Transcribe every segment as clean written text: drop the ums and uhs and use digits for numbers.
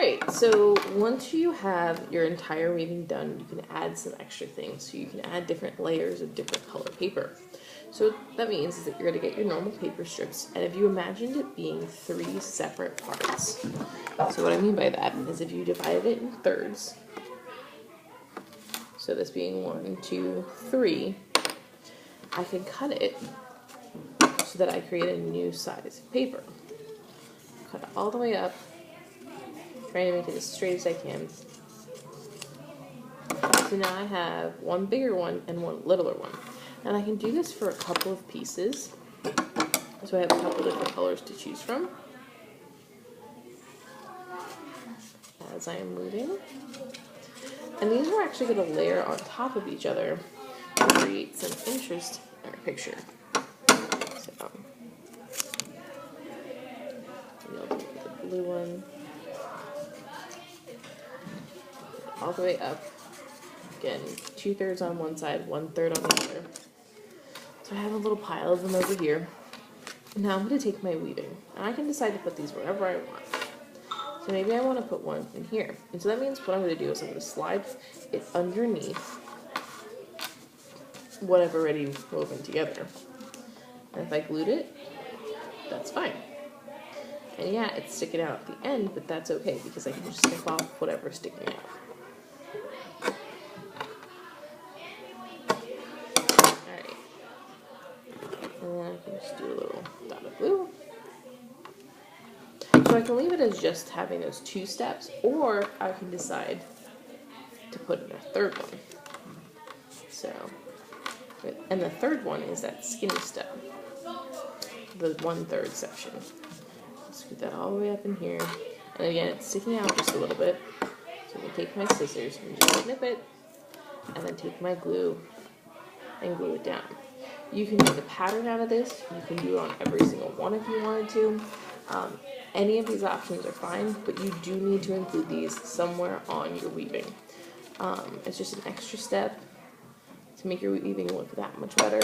Alright, so once you have your entire weaving done, you can add some extra things. So you can add different layers of different color paper. So what that means is that you're going to get your normal paper strips, and if you imagined it being 3 separate parts. So what I mean by that is if you divided it in thirds, so this being 1, 2, 3, I can cut it so that I create a new size of paper. Cut it all the way up, trying to make it as straight as I can. So now I have one bigger one and one littler one. And I can do this for a couple of pieces. So I have a couple different colors to choose from as I am moving. And these are actually going to layer on top of each other to create some interest in our picture. So maybe I'll do the blue one all the way up. Again, 2/3 on one side, 1/3 on the other. So I have a little pile of them over here. Now I'm going to take my weaving, and I can decide to put these wherever I want. So maybe I want to put one in here. And so that means what I'm going to do is I'm going to slide it underneath what I've already woven together. And if I glued it, that's fine. And yeah, it's sticking out at the end, but that's okay because I can just snip off whatever's sticking out. I can just do a little dot of glue. So I can leave it as just having those 2 steps, or I can decide to put in a third one. So, and the third one is that skinny step, the 1/3 section. Scoot that all the way up in here, and again, it's sticking out just a little bit. So I'm gonna take my scissors and just snip it, and then take my glue and glue it down. You can make a pattern out of this. You can do it on every single one if you wanted to. Any of these options are fine, but you do need to include these somewhere on your weaving. It's just an extra step to make your weaving look that much better.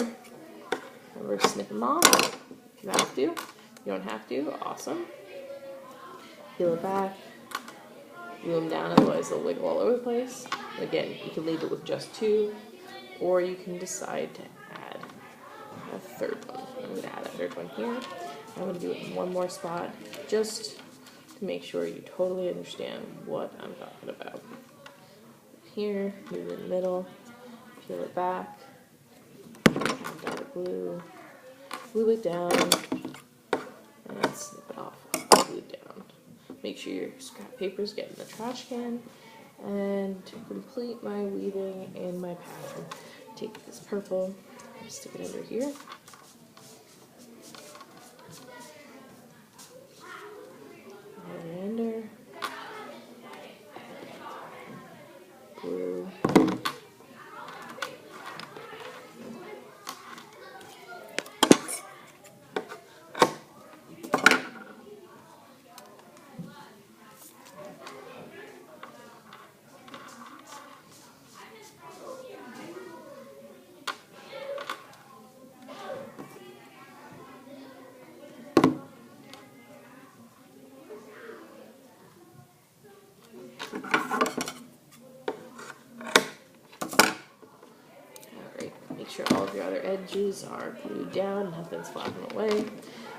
Remember to snip them off if you have to. You don't have to. Awesome. Peel it back. Glue them down, otherwise they'll wiggle all over the place. And again, you can leave it with just 2, or you can decide to add a third one. I'm going to add a third one here. I'm going to do it in one more spot just to make sure you totally understand what I'm talking about. Here, move it in the middle, peel it back, add dot glue, glue it down, and snip it off, glue it down. Make sure your scrap papers get in the trash can. And to complete my weaving and my pattern, take this purple, stick it under here. Under. Glue. Make sure all of your other edges are glued down, nothing's flapping away.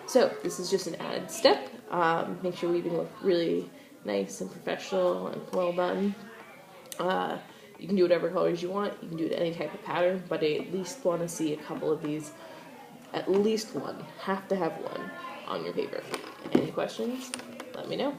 So this is just an added step. Makes your weaving look really nice and professional and well done. You can do whatever colors you want. You can do it any type of pattern, but I at least want to see a couple of these, at least one. Have to have one on your paper. Any questions? Let me know.